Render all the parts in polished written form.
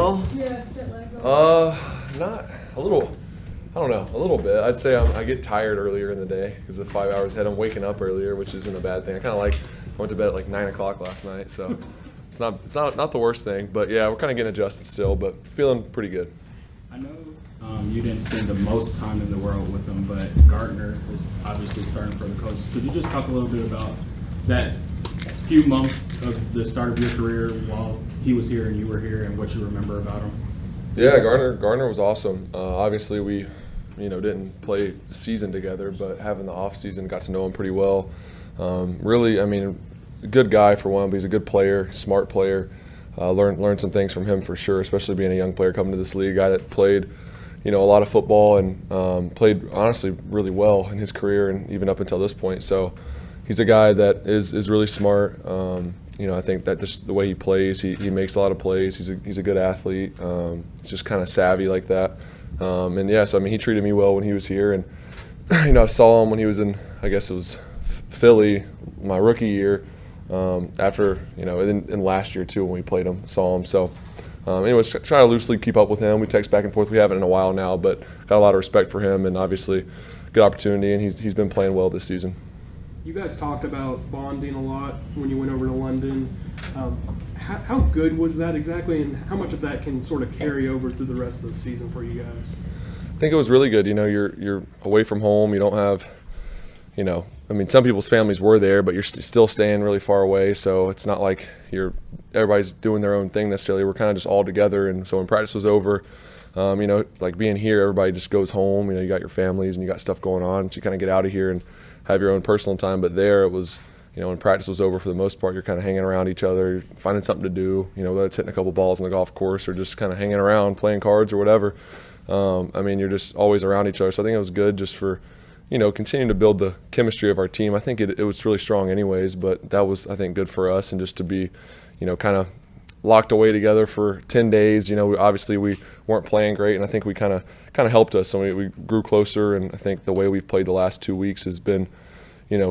all? Yeah, jet lag. Not a little. I don't know, a little bit. I'd say I get tired earlier in the day because of 5 hours ahead. I'm waking up earlier, which isn't a bad thing. I went to bed at like 9 o'clock last night, so it's not the worst thing. But yeah, we're kind of getting adjusted still, but feeling pretty good. I know you didn't spend the most time in the world with him, but Gartner is obviously starting for the Colts. Could you just talk a little bit about that few months of the start of your career while he was here and you were here, and what you remember about him? Yeah, Gartner was awesome. Obviously, we didn't play the season together, but having the off season, got to know him pretty well. Really, I mean, a good guy for one, but he's a good player, smart player. Learned some things from him for sure, especially being a young player coming to this league, a guy that played, a lot of football and played honestly really well in his career and even up until this point. So he's a guy that is really smart. I think that just the way he plays, he makes a lot of plays. He's a good athlete. He's just kind of savvy like that. So I mean, he treated me well when he was here, and I saw him when he was in, I guess it was Philly, my rookie year. After in last year too when we played him, saw him. So, anyways, try to loosely keep up with him. We text back and forth. We haven't in a while now, but got a lot of respect for him, and obviously, good opportunity. And he's been playing well this season. You guys talked about bonding a lot when you went over to London. How good was that exactly, and how much of that can sort of carry over through the rest of the season for you guys? I think it was really good. You're away from home. You don't have, some people's families were there, but you're still staying really far away. So it's not like everybody's doing their own thing necessarily. We're kind of just all together. And so when practice was over, like being here, everybody just goes home. You got your families and you got stuff going on. So you kind of get out of here and have your own personal time. But there it was, when practice was over, for the most part, you're kind of hanging around each other, finding something to do, whether it's hitting a couple balls on the golf course or just kind of hanging around, playing cards or whatever. You're just always around each other. So I think it was good just for, continuing to build the chemistry of our team. I think it was really strong anyways, but that was, I think, good for us. And just to be, kind of locked away together for 10 days, obviously we weren't playing great, and I think we kind of helped us. So we grew closer, and I think the way we've played the last 2 weeks has been,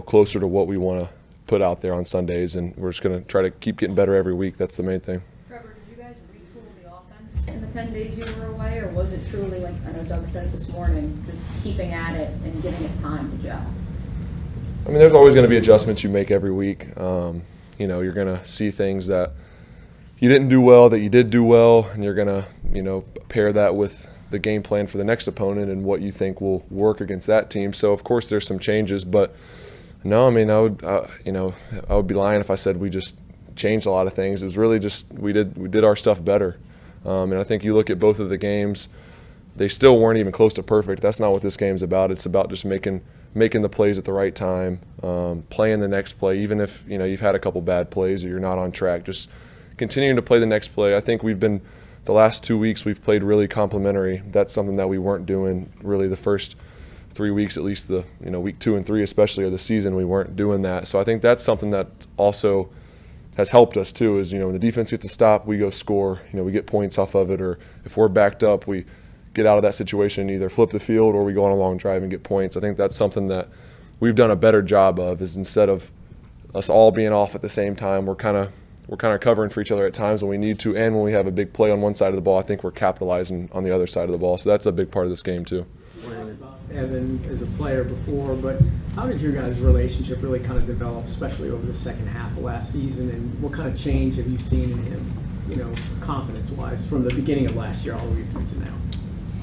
closer to what we want to put out there on Sundays, and we're just going to try to keep getting better every week. That's the main thing. Trevor, did you guys retool the offense in the 10 days you were away, or was it truly, like I know Doug said it this morning, just keeping at it and giving it time to gel? There's always going to be adjustments you make every week. You're going to see things that you didn't do well that you did do well, and you're going to, pair that with the game plan for the next opponent and what you think will work against that team. So, of course, there's some changes, but no, I would be lying if I said we just changed a lot of things. It was really just we did our stuff better. And I think you look at both of the games, they still weren't even close to perfect. That's not what this game's about. It's about just making the plays at the right time, playing the next play, even if you've had a couple bad plays or you're not on track. Just continuing to play the next play. I think the last 2 weeks we've played really complementary. That's something that we weren't doing really the first 3 weeks, at least the week 2 and 3 especially of the season. We weren't doing that. So I think that's something that also has helped us too. Is when the defense gets a stop, we go score. We get points off of it, or if we're backed up, we get out of that situation, either flip the field or we go on a long drive and get points. I think that's something that we've done a better job of. Is instead of us all being off at the same time, we're kind of covering for each other at times when we need to, and when we have a big play on one side of the ball, I think we're capitalizing on the other side of the ball. So that's a big part of this game too. Evan as a player before, but how did your guys' relationship really kind of develop, especially over the second half of last season, and what kind of change have you seen in him, confidence-wise, from the beginning of last year all the way through to now?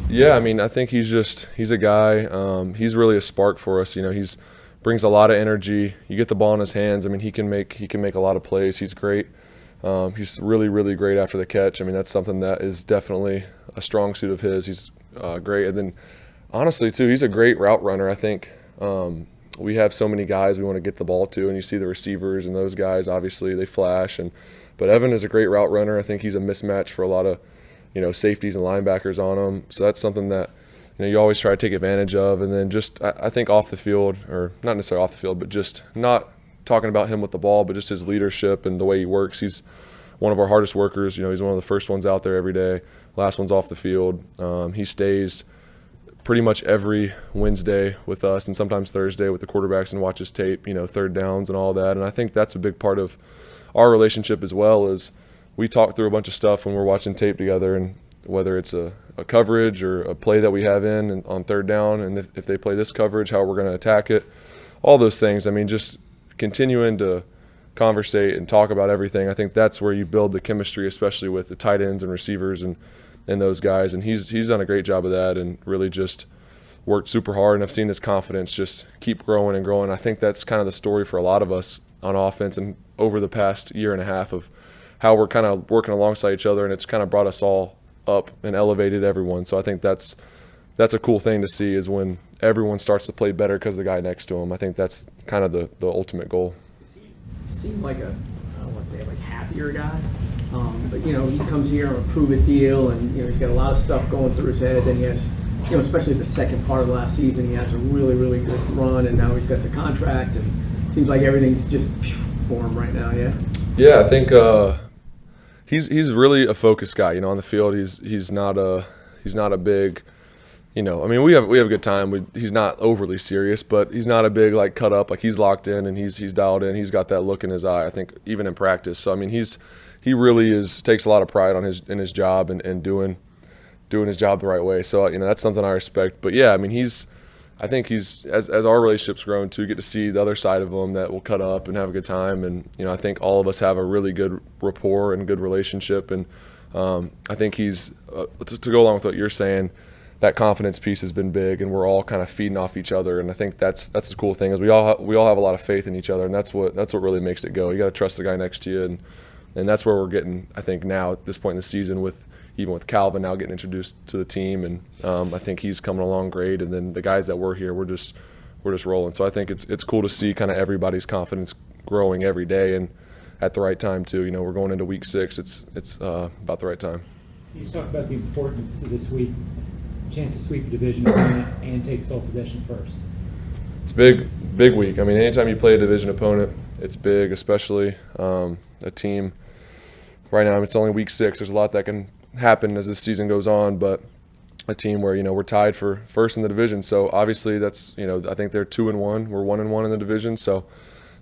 Yeah, I think he's a guy, he's really a spark for us. He's brings a lot of energy. You get the ball in his hands, he can make a lot of plays. He's great. He's really, really great after the catch. That's something that is definitely a strong suit of his. He's great. And then honestly, too, he's a great route runner. I think we have so many guys we want to get the ball to, and you see the receivers and those guys, obviously, they flash. But Evan is a great route runner. I think he's a mismatch for a lot of, safeties and linebackers on him. So that's something that, you always try to take advantage of. And then just, I think off the field, or not necessarily off the field, but just not talking about him with the ball, but just his leadership and the way he works. He's one of our hardest workers. He's one of the first ones out there every day, last one's off the field. He stays pretty much every Wednesday with us, and sometimes Thursday with the quarterbacks, and watches tape, third downs and all that. And I think that's a big part of our relationship as well, is we talk through a bunch of stuff when we're watching tape together, and whether it's a coverage or a play that we have in and on third down, and if they play this coverage, how we're going to attack it, all those things. I mean, just continuing to conversate and talk about everything. I think that's where you build the chemistry, especially with the tight ends and receivers and those guys. And he's done a great job of that and really just worked super hard. And I've seen his confidence just keep growing and growing. I think that's kind of the story for a lot of us on offense and over the past year and a half of how we're kind of working alongside each other, and it's kind of brought us all up and elevated everyone. So I think that's a cool thing to see, is when everyone starts to play better because of the guy next to him. I think that's kind of the ultimate goal. He seemed like I don't want to say like happier guy, but he comes here on a prove-it deal, and he's got a lot of stuff going through his head. And he has, especially the second part of last season, he has a really, really good run, and now he's got the contract, and seems like everything's just for him right now. Yeah. Yeah, I think he's really a focused guy. On the field, he's not a big. I mean, we have a good time. He's not overly serious, but he's not a big cut up. He's locked in and he's dialed in. He's got that look in his eye, I think, even in practice. So I mean, he really takes a lot of pride in his job and doing his job the right way. So that's something I respect. But yeah, I mean, I think he's as our relationship's grown too, get to see the other side of him that will cut up and have a good time. And I think all of us have a really good rapport and good relationship. And I think he's to go along with what you're saying, that confidence piece has been big, and we're all kind of feeding off each other. And I think that's the cool thing, is we all have a lot of faith in each other, and that's what really makes it go. You got to trust the guy next to you, and that's where we're getting, I think, now at this point in the season, even with Calvin now getting introduced to the team, and I think he's coming along great. And then the guys that were here, we're just rolling. So I think it's cool to see kind of everybody's confidence growing every day, and at the right time too. We're going into week 6. It's about the right time. You just talked about the importance of this week, chance to sweep your division opponent and take sole possession first. It's big week. I mean, anytime you play a division opponent, it's big, especially a team. Right now, it's only week 6. There's a lot that can happen as the season goes on, but a team where we're tied for first in the division. So obviously, that's I think they're 2-1. We're 1-1 in the division. So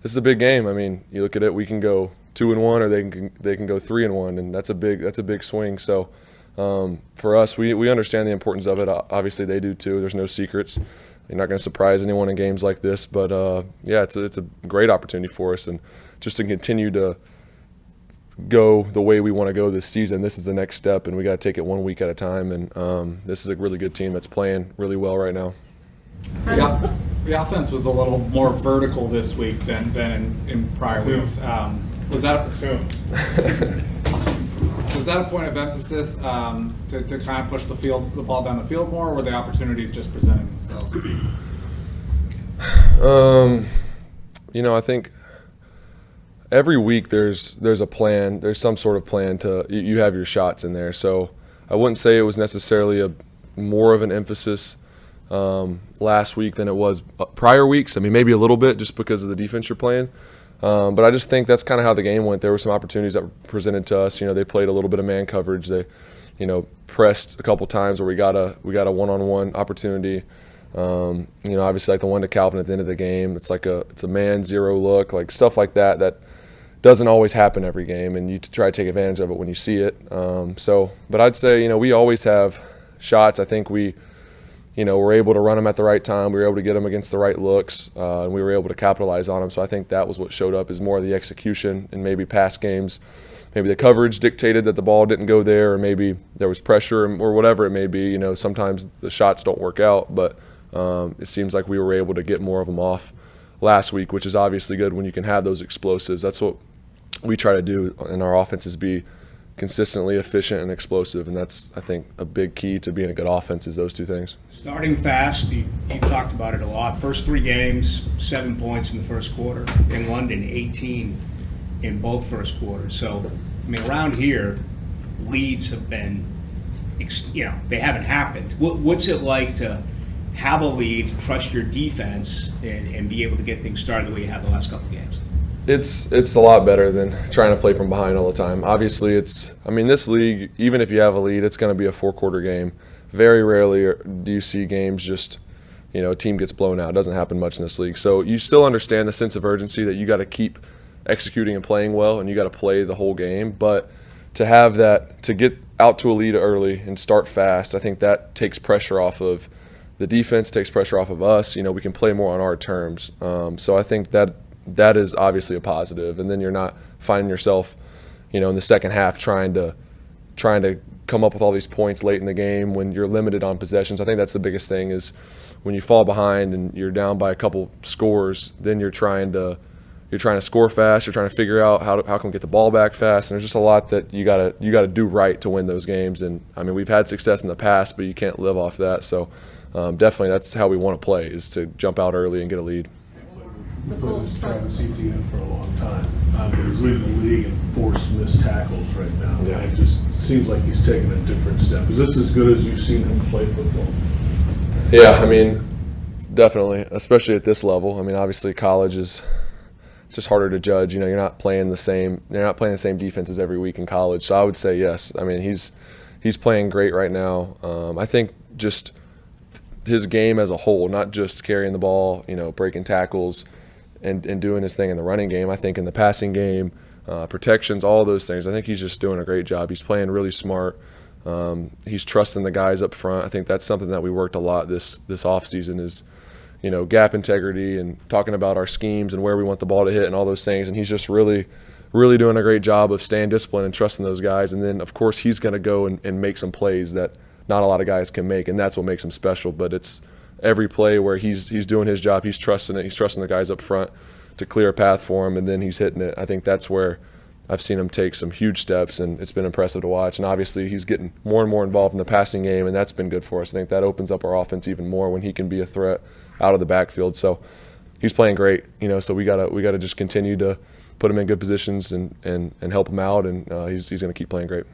this is a big game. I mean, you look at it, we can go 2-1, or they can go 3-1, and that's a big swing. So. For us, we understand the importance of it. Obviously, they do too. There's no secrets. You're not going to surprise anyone in games like this. But, yeah, it's a great opportunity for us. And just to continue to go the way we want to go this season, this is the next step, and we got to take it one week at a time. And this is a really good team that's playing really well right now. The offense was a little more vertical this week than in prior weeks. Was that a point of emphasis to kind of push the ball down the field more, or were the opportunities just presenting themselves? I think every week there's a plan. There's some sort of plan you have your shots in there. So I wouldn't say it was necessarily more of an emphasis last week than it was prior weeks. I mean, maybe a little bit just because of the defense you're playing. But I just think that's kind of how the game went. There were some opportunities that were presented to us. They played a little bit of man coverage. They, pressed a couple times where we got a one-on-one opportunity. Obviously like the one to Calvin at the end of the game. It's a man zero look, stuff like that doesn't always happen every game, and you try to take advantage of it when you see it. But I'd say we always have shots. I think we're able to run them at the right time. We were able to get them against the right looks, and we were able to capitalize on them. So I think that was what showed up, is more of the execution, and maybe past games. Maybe the coverage dictated that the ball didn't go there, or maybe there was pressure or whatever it may be. Sometimes the shots don't work out, but it seems like we were able to get more of them off last week, which is obviously good when you can have those explosives. That's what we try to do in our offense, is be consistently efficient and explosive, and that's, I think, a big key to being a good offense, is those two things. Starting fast, you talked about it a lot. First 3 games, 7 points in the first quarter. In London, 18 in both first quarters. So, I mean, around here, leads have been, they haven't happened. What's it like to have a lead, trust your defense, and be able to get things started the way you have the last couple games? It's a lot better than trying to play from behind all the time. Obviously, this league, even if you have a lead, it's going to be a 4-quarter game. Very rarely do you see games just, a team gets blown out. It doesn't happen much in this league. So you still understand the sense of urgency that you got to keep executing and playing well, and you got to play the whole game. But to have that, to get out to a lead early and start fast, I think that takes pressure off of the defense, takes pressure off of us. We can play more on our terms. So I think that is obviously a positive. And then you're not finding yourself, in the second half trying to come up with all these points late in the game when you're limited on possessions. I think that's the biggest thing is when you fall behind and you're down by a couple scores, then you're trying to score fast. You're trying to figure out how can we get the ball back fast. And there's just a lot that you gotta do right to win those games. And I mean, we've had success in the past, but you can't live off that. So definitely that's how we want to play, is to jump out early and get a lead. The Played Colts with tried. Travis Etienne for a long time. He's leading the league in forced missed tackles right now. Yeah. It just seems like he's taking a different step. Is this as good as you've seen him play football? Yeah, I mean, definitely, especially at this level. I mean, obviously college it's just harder to judge. You're not playing the same defenses every week in college. So I would say yes. I mean, he's playing great right now. I think just his game as a whole, not just carrying the ball, breaking tackles and doing his thing in the running game. I think in the passing game, protections, all those things, I think he's just doing a great job. He's playing really smart. He's trusting the guys up front. I think that's something that we worked a lot this offseason is, gap integrity and talking about our schemes and where we want the ball to hit and all those things. And he's just really, really doing a great job of staying disciplined and trusting those guys. And then, of course, he's going to go and make some plays that not a lot of guys can make, and that's what makes him special. But it's every play where he's doing his job, he's trusting it, he's trusting the guys up front to clear a path for him, and then he's hitting it. I think that's where I've seen him take some huge steps, and it's been impressive to watch. And obviously he's getting more and more involved in the passing game, and that's been good for us. I think that opens up our offense even more when he can be a threat out of the backfield. So he's playing great, so we gotta just continue to put him in good positions and help him out, and he's going to keep playing great.